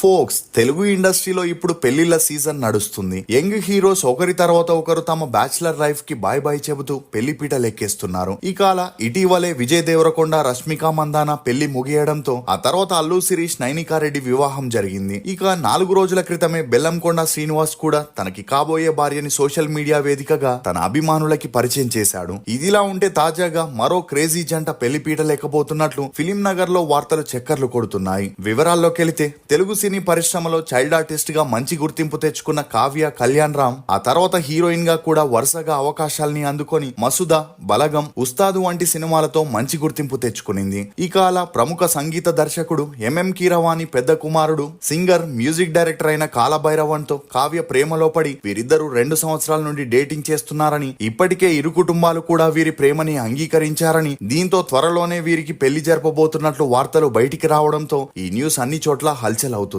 Folks Telugu ఇండస్ట్రీలో ఇప్పుడు పెళ్లిళ్ల season నడుస్తుంది. యంగ్ హీరోస్ ఒకరి తర్వాత ఒకరు తమ బ్యాచిలర్ లైఫ్ కి బాయ్ బాయ్ చెబుతూ పెళ్లిపీట లెక్కేస్తున్నారు. ఇటీవలే విజయ్ దేవరకొండ, రష్మిక మందాన పెళ్లి ముగియడంతో ఆ తర్వాత అల్లు శిరీష్, నైనికారెడ్డి వివాహం జరిగింది. 4 రోజుల క్రితమే బెల్లంకొండ శ్రీనివాస్ కూడా తనకి కాబోయే భార్యని సోషల్ మీడియా వేదికగా తన అభిమానులకి పరిచయం చేశాడు. ఇదిలా ఉంటే తాజాగా మరో క్రేజీ జంట పెళ్లిపీట లేకపోతున్నట్లు ఫిలిం నగర్ లో వార్తలు చక్కర్లు కొడుతున్నాయి. వివరాల్లోకి వెళితే తెలుగు సినీ పరిశ్రమలో చైల్డ్ ఆర్టిస్ట్ గా మంచి గుర్తింపు తెచ్చుకున్న కావ్య కళ్యాణ్ రామ్ ఆ తర్వాత హీరోయిన్ గా కూడా వరుసగా అవకాశాల్ని అందుకొని మసుదా, బలగం, ఉస్తాదు వంటి సినిమాలతో మంచి గుర్తింపు తెచ్చుకునింది. అలా ప్రముఖ సంగీత దర్శకుడు ఎంఎం కీరవాణి పెద్ద కుమారుడు, సింగర్, మ్యూజిక్ డైరెక్టర్ అయిన కాలభైరవన్ తో కావ్య ప్రేమలో పడి వీరిద్దరూ 2 సంవత్సరాల నుండి డేటింగ్ చేస్తున్నారని, ఇప్పటికే ఇరు కుటుంబాలు కూడా వీరి ప్రేమని అంగీకరించారని, దీంతో త్వరలోనే వీరికి పెళ్లి జరపబోతున్నట్లు వార్తలు బయటికి రావడంతో ఈ న్యూస్ అన్ని చోట్ల హల్చల్ అవుతుంది.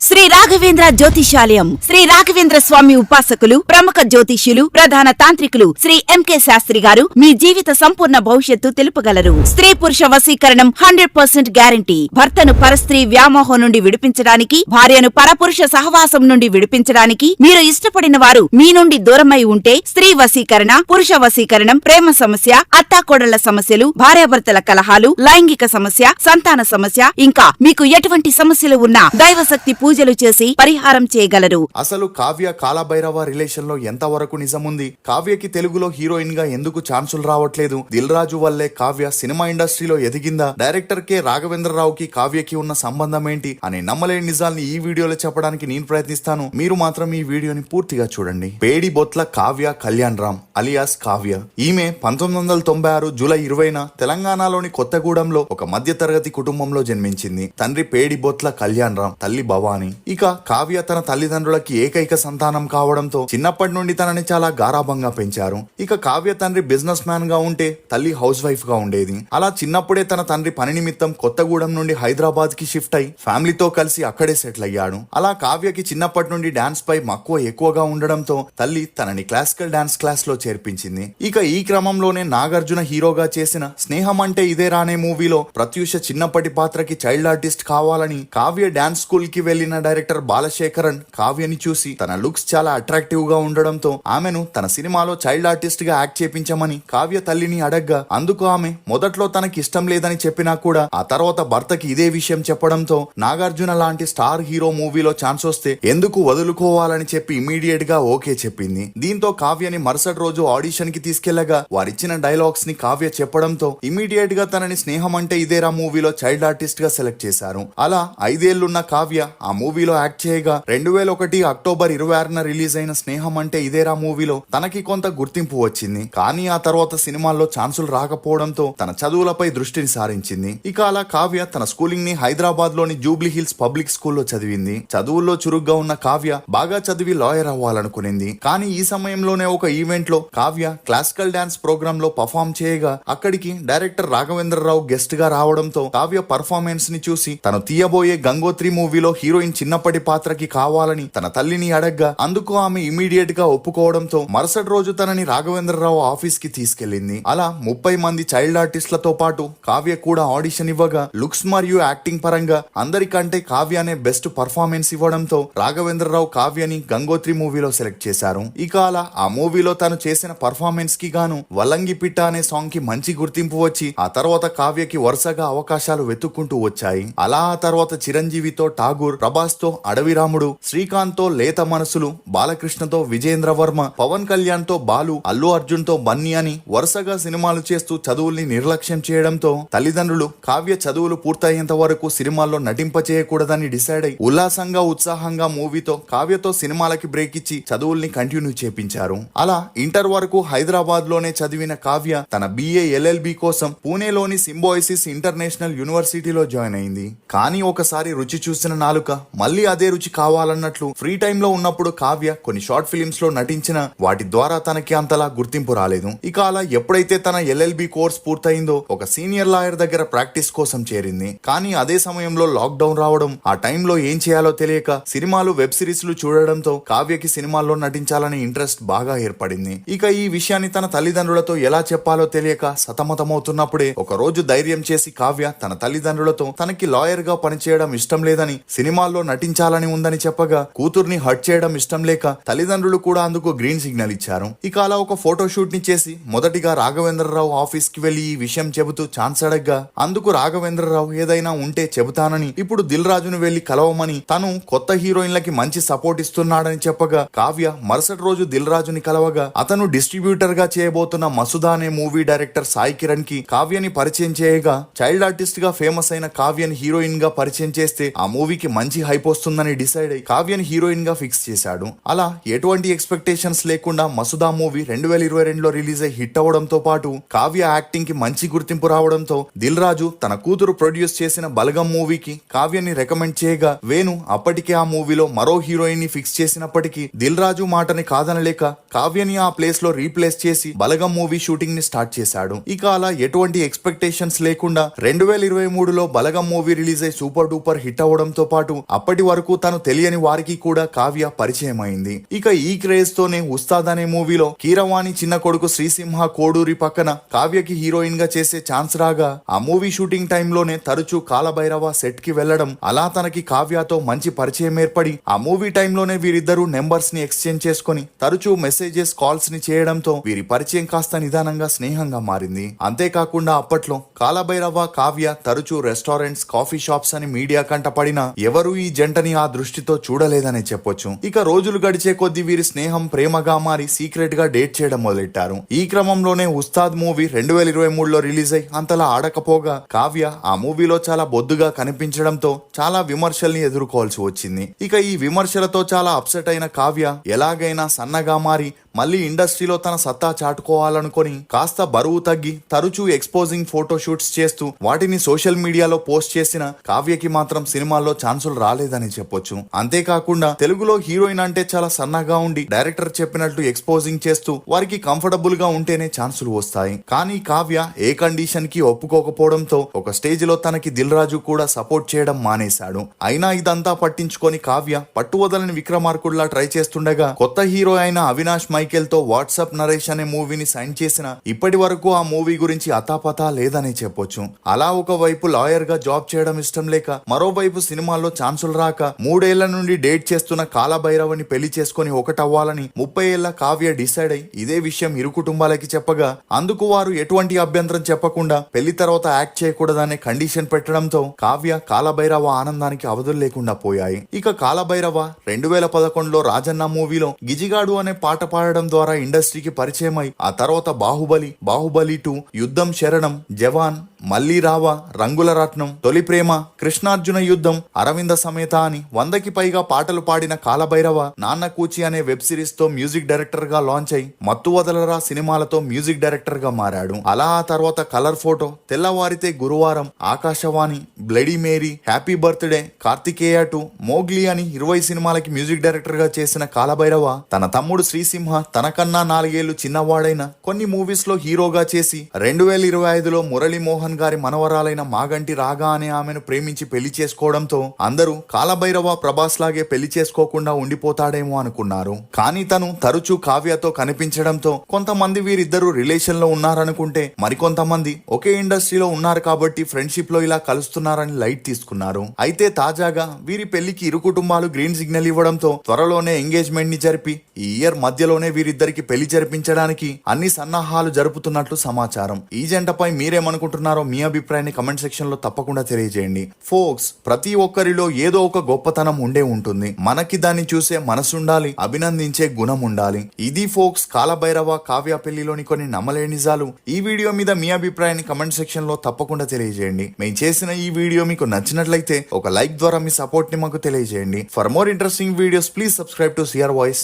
శ్రీ రాఘవేంద్ర జ్యోతిషాలయం శ్రీ రాఘవేంద్ర స్వామి ఉపాసకులు, ప్రముఖ జ్యోతిష్యులు, ప్రధాన తాంత్రికులు శ్రీ ఎంకే శాస్త్రి గారు మీ జీవిత సంపూర్ణ భవిష్యత్తు తెలుపగలరు. స్త్రీ పురుష వశీకరణం 100% గ్యారంటీ. భర్తను పరస్త్రీ వ్యామోహం నుండి విడిపించడానికి, భార్యను పరపురుష సహవాసం నుండి విడిపించడానికి, మీరు ఇష్టపడిన వారు మీ నుండి దూరమై ఉంటే స్త్రీ వశీకరణ, పురుష వశీకరణం, ప్రేమ సమస్య, అత్తాకోడళ్ల సమస్యలు, భార్యాభర్తల కలహాలు, లైంగిక సమస్య, సంతాన సమస్య, ఇంకా మీకు ఎటువంటి సమస్యలు ఉన్నా దైవశక్తి పూజలు చేసి పరిహారం చేయగలరు. అసలు కావ్య కాలభైరవ రిలేషన్ లో ఎంత వరకు నిజముంది? కావ్యకి తెలుగులో హీరోయిన్ గా ఎందుకు ఛాన్సులు రావట్లేదు? దిల్ రాజు వల్లే కావ్య సినిమా ఇండస్ట్రీలో ఎదిగిందా? డైరెక్టర్ కె రాఘవేంద్రరావుకి కావ్యకి ఉన్న సంబంధం ఏంటి అనే నమ్మలేని నిజాల్ని ఈ వీడియోలో చెప్పడానికి నేను ప్రయత్నిస్తాను. మీరు మాత్రం ఈ వీడియోని పూర్తిగా చూడండి. పేడి బొత్ల కావ్య కళ్యాణ్ రామ్ అలియాస్ కావ్య. ఈమె 1996 జూలై 20న తెలంగాణలోని కొత్తగూడెంలో ఒక మధ్య తరగతి కుటుంబంలో జన్మించింది. తండ్రి పేడి బొత్ల కళ్యాణ్ రామ్, తల్లి భవాని. కావ్య తన తల్లిదండ్రులకి ఏకైక సంతానం కావడంతో చిన్నప్పటి నుండి తనని చాలా గారాభంగా పెంచారు. కావ్య తండ్రి బిజినెస్ మ్యాన్ గా ఉంటే తల్లి హౌస్ వైఫ్ గా ఉండేది. అలా చిన్నప్పుడే తన తండ్రి పని నిమిత్తం కొత్తగూడెం నుండి హైదరాబాద్ కి షిఫ్ట్ అయి ఫ్యామిలీతో కలిసి అక్కడే సెటిల్ అయ్యాడు. అలా కావ్యకి చిన్నప్పటి నుండి డాన్స్ పై మక్కువ ఎక్కువగా ఉండడంతో తల్లి తనని క్లాసికల్ డాన్స్ క్లాస్ లో చేర్పించింది. ఈ క్రమంలోనే నాగార్జున హీరోగా చేసిన స్నేహం అంటే ఇదే రానే మూవీలో ప్రత్యూష చిన్నప్పటి పాత్రకి చైల్డ్ ఆర్టిస్ట్ కావాలని కావ్య డాన్స్ స్కూల్ కి వెళ్లిన డైరెక్టర్ బాలశేఖరన్ కావ్యని చూసి తన లుక్స్ చాలా అట్రాక్టివ్ గా ఉండడంతో ఆమెను తన సినిమాలో చైల్డ్ ఆర్టిస్ట్ గా యాక్ట్ చేపించమని కావ్య తల్లిని అడగ్గా అందుకు ఆమె మొదట్లో తనకి ఇష్టం లేదని చెప్పినా కూడా ఆ తర్వాత భర్తకి ఇదే విషయం చెప్పడంతో నాగార్జున లాంటి స్టార్ హీరో మూవీలో ఛాన్స్ వస్తే ఎందుకు వదులుకోవాలని చెప్పి ఇమీడియట్ గా ఓకే చెప్పింది. దీంతో కావ్యని మరుసటి రోజు ఆడిషన్ కి తీసుకెళ్లగా వారిచ్చిన డైలాగ్స్ ని కావ్య చెప్పడంతో ఇమీడియట్ గా తనని స్నేహం అంటే ఇదేరా మూవీలో చైల్డ్ ఆర్టిస్ట్ గా సెలెక్ట్ చేశారు. అలా 5 ఏళ్లున్న కావ్య ఆ మూవీలో యాక్ట్ చేయగా 2001 అక్టోబర్ 26న రిలీజ్ అయిన స్నేహం అంటే ఇదేరా మూవీలో తనకి కొంత గుర్తింపు వచ్చింది. కానీ ఆ తర్వాత సినిమాల్లో ఛాన్సులు రాకపోవడంతో తన చదువులపై దృష్టిని సారించింది. అలా కావ్య తన స్కూలింగ్ ని హైదరాబాద్ లోని జూబ్లీ హిల్స్ పబ్లిక్ స్కూల్లో చదివింది. చదువుల్లో చురుగ్గా ఉన్న కావ్య బాగా చదివి లాయర్ అవ్వాలనుకునింది. కానీ ఈ సమయంలోనే ఒక ఈవెంట్ లో కావ్య క్లాసికల్ డాన్స్ ప్రోగ్రామ్ లో పర్ఫామ్ చేయగా అక్కడికి డైరెక్టర్ రాఘవేంద్రరావు గెస్ట్ గా రావడంతో కావ్య పర్ఫార్మెన్స్ ని చూసి తను తీయబోయే గంగోత్రి మూవీలో హీరోయిన్ చిన్నప్పటి పాత్రకి కావాలని తన తల్లిని అడగ్గా అందుకు ఆమె ఇమీడియట్ గా ఒప్పుకోవడంతో మరుసటి రోజు తనని రాఘవేంద్రరావు ఆఫీస్ కి తీసుకెళ్లింది. అలా 30 మంది చైల్డ్ ఆర్టిస్టులతో పాటు కావ్య కూడా ఆడిషన్ ఇవ్వగా లుక్స్ మరియు యాక్టింగ్ పరంగా అందరికంటే కావ్యనే బెస్ట్ పర్ఫార్మెన్స్ ఇవ్వడంతో రాఘవేంద్రరావు కావ్యని గంగోత్రి మూవీలో సెలెక్ట్ చేశారు. అలా ఆ మూవీలో తను చేసిన పర్ఫార్మెన్స్ కి గాను వలంగి పిట్ట అనే సాంగ్ కి మంచి గుర్తింపు వచ్చి ఆ తర్వాత కావ్యకి వరుసగా అవకాశాలు వెతుక్కుంటూ వచ్చాయి. అలా ఆ తర్వాత చిరంజీవితో ఠాగూర్, ప్రభాస్ తో అడవి రాముడు, శ్రీకాంత్ తో లేత మనసులు, బాలకృష్ణతో విజేంద్ర వర్మ, పవన్ కళ్యాణ్ తో బాలు, అల్లు అర్జున్ తో బన్నీ అని వరుసగా సినిమాలు చేస్తూ చదువుల్ని నిర్లక్ష్యం చేయడంతో తల్లిదండ్రులు కావ్య చదువులు పూర్తయ్యేంత వరకు సినిమాల్లో నటింప చేయకూడదని డిసైడ్ అయి ఉల్లాసంగా ఉత్సాహంగా మూవీతో కావ్యతో సినిమాలకి బ్రేక్ ఇచ్చి చదువుల్ని కంటిన్యూ చేపించారు. అలా ఇంటర్ వరకు హైదరాబాద్ లోనే చదివిన కావ్య తన BA LLB కోసం పూణేలోని సింబోయిసిస్ ఇంటర్నేషనల్ యూనివర్సిటీలో జాయిన్ అయింది. కానీ ఒకసారి రుచి చూసిన నాలుక మళ్ళీ అదే రుచి కావాలన్నట్లు ఫ్రీ టైమ్ లో ఉన్నప్పుడు కావ్య కొన్ని షార్ట్ ఫిలిమ్స్ లో నటించిన వాటి ద్వారా తనకి అంతలా గుర్తింపు రాలేదు. అలా ఎప్పుడైతే తన LLB కోర్స్ పూర్తయిందో ఒక సీనియర్ లాయర్ దగ్గర ప్రాక్టీస్ కోసం చేరింది. కానీ అదే సమయంలో లాక్ డౌన్ రావడం, ఆ టైంలో ఏం చేయాలో తెలియక సినిమాలు, వెబ్ సిరీస్లు చూడడంతో కావ్యకి సినిమాల్లో నటించాలనే ఇంట్రెస్ట్ బాగా ఏర్పడింది. ఈ విషయాన్ని తన తల్లిదండ్రులతో ఎలా చెప్పాలో తెలియక సతమతమవుతున్నప్పుడే ఒక రోజు ధైర్యం చేసి కావ్య తన తల్లిదండ్రులతో తనకి లాయర్ గా పనిచేయడం ఇష్టం లేదని, సినిమాలు సినిమాల్లో నటించాలని ఉందని చెప్పగా కూతుర్ని హర్ట్ చేయడం ఇష్టం లేక తల్లిదండ్రులు కూడా అందుకు గ్రీన్ సిగ్నల్ ఇచ్చారు. ఇక అలా ఒక ఫోటో షూట్ ని చేసి మొదటిగా రాఘవేంద్రరావు ఆఫీస్ కి వెళ్లి ఈ విషయం చెబుతూ ఛాన్స్ అడగ్గా అందుకు రాఘవేంద్రరావు ఏదైనా ఉంటే చెబుతానని, ఇప్పుడు దిల్ రాజును వెళ్లి కలవమని, తను కొత్త హీరోయిన్లకి మంచి సపోర్ట్ ఇస్తున్నాడని చెప్పగా కావ్య మరుసటి రోజు దిల్ రాజుని కలవగా అతను డిస్ట్రిబ్యూటర్ గా చేయబోతున్న మసుదా అనే మూవీ డైరెక్టర్ సాయి కిరణ్ కి కావ్యని పరిచయం చేయగా చైల్డ్ ఆర్టిస్ట్ గా ఫేమస్ అయిన కావ్యని హీరోయిన్ గా పరిచయం చేస్తే ఆ మూవీకి మంచి హైప్ వస్తుందని డిసైడ్ అయి కావ్యని హీరోయిన్ గా ఫిక్స్ చేశాడు. అలా ఎటువంటి ఎక్స్పెక్టేషన్స్ లేకుండా మసుదా మూవీ 2022లో రిలీజ్ అయి హిట్ అవడంతో పాటు కావ్య యాక్టింగ్ కి మంచి గుర్తింపు రావడంతో దిల్ రాజు తన కూతురు ప్రొడ్యూస్ చేసిన బలగం మూవీకి కావ్యని రికమెండ్ చేయగా వేణు అప్పటికే ఆ మూవీలో మరో హీరోయిన్ ని ఫిక్స్ చేసినప్పటికీ దిల్ రాజు మాటని కాదనలేక కావ్యని ఆ ప్లేస్ లో రీప్లేస్ చేసి బలగం మూవీ షూటింగ్ ని స్టార్ట్ చేశాడు. ఇక అలా ఎటువంటి ఎక్స్పెక్టేషన్స్ లేకుండా 2023లో బలగం మూవీ రిలీజ్ అయి సూపర్ డూపర్ హిట్ అవడంతో పాటు అప్పటి వరకు తను తెలియని వారికి కూడా కావ్య పరిచయం అయింది. ఇక ఈ క్రేజ్ తోనే ఉస్తాద్ అనే మూవీలో కీరవాణి చిన్న కొడుకు శ్రీసింహ కోడూరి పక్కన కావ్యకి హీరోయిన్ గా చేసే ఛాన్స్ రాగా ఆ మూవీ షూటింగ్ టైంలోనే తరచూ కాలభైరవ సెట్ కి వెళ్లడం, అలా తనకి కావ్యతో మంచి పరిచయం ఏర్పడి ఆ మూవీ టైంలోనే వీరిద్దరూ నెంబర్స్ ని ఎక్స్చేంజ్ చేసుకుని తరచూ మెసేజెస్ కాల్స్ ని చేయడంతో వీరి పరిచయం కాస్త నిదానంగా స్నేహంగా మారింది. అంతేకాకుండా అప్పట్లో కాలభైరవ కావ్య తరచూ రెస్టారెంట్స్ కాఫీ షాప్స్ అని మీడియా కంట పడినా ఎవరూ ఈ జంటని ఆ దృష్టితో చూడలేదనే చెప్పొచ్చు. ఇక రోజులు గడిచే కొద్దీ వీరి స్నేహం ప్రేమగా మారి సీక్రెట్ గా డేట్ చేయడం మొదలెట్టారు. ఈ క్రమంలోనే ఉస్తాద్ మూవీ 2023లో రిలీజ్ అయి అంతలా ఆడకపోగా కావ్య ఆ మూవీలో చాలా బొద్దుగా కనిపించడంతో చాలా విమర్శల్ని ఎదుర్కోవాల్సి వచ్చింది. ఇక ఈ విమర్శలతో చాలా అప్సెట్ అయిన కావ్య ఎలాగైనా సన్నగా మారి మళ్ళీ ఇండస్ట్రీలో తన సత్తా చాటుకోవాలనుకొని కాస్త బరువు తగ్గి తరచూ ఎక్స్పోజింగ్ ఫోటో షూట్స్ చేస్తూ వాటిని సోషల్ మీడియాలో పోస్ట్ చేసిన కావ్యకి మాత్రం సినిమాల్లో ఛాన్సులు రాలేదని చెప్పొచ్చు. అంతేకాకుండా తెలుగులో హీరోయిన్ అంటే చాలా సన్నగా ఉండి డైరెక్టర్ చెప్పినట్టు ఎక్స్పోజింగ్ చేస్తూ వారికి కంఫర్టబుల్ గా ఉంటేనే ఛాన్సులు వస్తాయి. కానీ కావ్య ఏ కండిషన్ కి ఒప్పుకోకపోవడంతో ఒక స్టేజ్ లో తనకి దిల్ రాజు కూడా సపోర్ట్ చేయడం మానేశాడు. అయినా ఇదంతా పట్టించుకొని కావ్య పట్టువదలని విక్రమార్కుడిలా ట్రై చేస్తుండగా కొత్త హీరో అయిన అవినాష్ మైకేల్ తో వాట్సాప్ నరేష్ అనే మూవీని సైన్ చేసిన ఇప్పటి వరకు ఆ మూవీ గురించి అతాపతా లేదని చెప్పొచ్చు. అలా ఒకవైపు లాయర్ గా జాబ్ చేయడం ఇష్టం లేక మరోవైపు సినిమాల్లో ఛాన్సులు రాక 3 ఏళ్ల నుండి డేట్ చేస్తున్న కాలభైరవని పెళ్లి చేసుకుని ఒకటవ్వాలని 30 ఏళ్ల కావ్య డిసైడ్ అయి ఇదే విషయం ఇరు కుటుంబాలకి చెప్పగా అందుకు వారు ఎటువంటి అభ్యంతరం చెప్పకుండా పెళ్లి తర్వాత యాక్ట్ చేయకూడదనే కండిషన్ పెట్టడంతో కావ్య కాలభైరవ ఆనందానికి అవధులు లేకుండా పోయాయి. ఇక కాలభైరవ 2011లో రాజన్న మూవీలో గిజిగాడు అనే పాట పాడడం ద్వారా ఇండస్ట్రీకి పరిచయమై ఆ తర్వాత బాహుబలి, బాహుబలి 2, యుద్ధం శరణం, జవాన్, మళ్ళీ రావా, రంగుల రత్నం, తొలి ప్రేమ, కృష్ణార్జున యుద్ధం, అరవింద సమేత అని 100కి పైగా పాటలు పాడిన కాలభైరవ నాన్న కూచి అనే వెబ్ సిరీస్ తో మ్యూజిక్ డైరెక్టర్ గా లాంచ్ అయి మత్తు వదలరా సినిమాలతో మ్యూజిక్ డైరెక్టర్ గా మారాడు. అలా ఆ తర్వాత కలర్ ఫోటో, తెల్లవారితే గురువారం, Aakashavaani, bloody Mary, happy birthday, Karthikeya 2, Mowgli అని 20 సినిమాలకి మ్యూజిక్ డైరెక్టర్ గా చేసిన కాలభైరవ తన తమ్ముడు శ్రీసింహ తనకన్నా 4 ఏళ్లు చిన్నవాడైన కొన్ని మూవీస్ లో హీరోగా చేసి 2025లో మురళీమోహన్ గారి మనవరాలైన మాగంటి రాగా అనే ఆమెను ప్రేమించి పెళ్లి చేసుకోవడంతో అందరూ కాలభైరవ ప్రభాస్ లాగే పెళ్లి చేసుకోకుండా ఉండిపోతాడేమో అనుకున్నారు. కానీ తను తరచూ కావ్యతో కనిపించడంతో కొంతమంది వీరిద్దరూ రిలేషన్ లో ఉన్నారనుకుంటే మరికొంతమంది ఒకే ఇండస్ట్రీలో ఉన్నారు కాబట్టి ఫ్రెండ్షిప్ లో ఇలా కలుస్తున్నారని లైట్ తీసుకున్నారు. అయితే తాజాగా వీరి పెళ్లికి ఇరు కుటుంబాలు గ్రీన్ సిగ్నల్ ఇవ్వడంతో త్వరలోనే ఎంగేజ్మెంట్ ని జరిపి ఈ ఇయర్ మధ్యలోనే వీరిద్దరికి పెళ్లి జరిపించడానికి అన్ని సన్నాహాలు జరుపుతున్నట్లు సమాచారం. ఈ జంటపై మీరేమనుకుంటున్నారో మీ అభిప్రాయాన్ని కమెంట్ సెక్షన్ లో తప్పకుండా తెలియజేయండి. ఫోక్స్, ప్రతి ఒక్కరిలో ఏదో ఒక గొప్పతనం ఉండే ఉంటుంది. మనకి దాన్ని చూసే మనసుండాలి, అభినందించే గుణం ఉండాలి. ఇది ఫోక్స్ కాలభైరవ కావ్య పెళ్లిలోని కొన్ని నమ్మలేని నిజాలు. ఈ వీడియో మీద మీ అభిప్రాయాన్ని కమెంట్ సెక్షన్ లో తప్పకుండా తెలియజేయండి. మేము చేసిన ఈ వీడియో మీకు నచ్చినట్లయితే ఒక లైక్ ద్వారా మీ సపోర్ట్ ని మాకు తెలియజేయండి. For more interesting videos please subscribe to CR voice.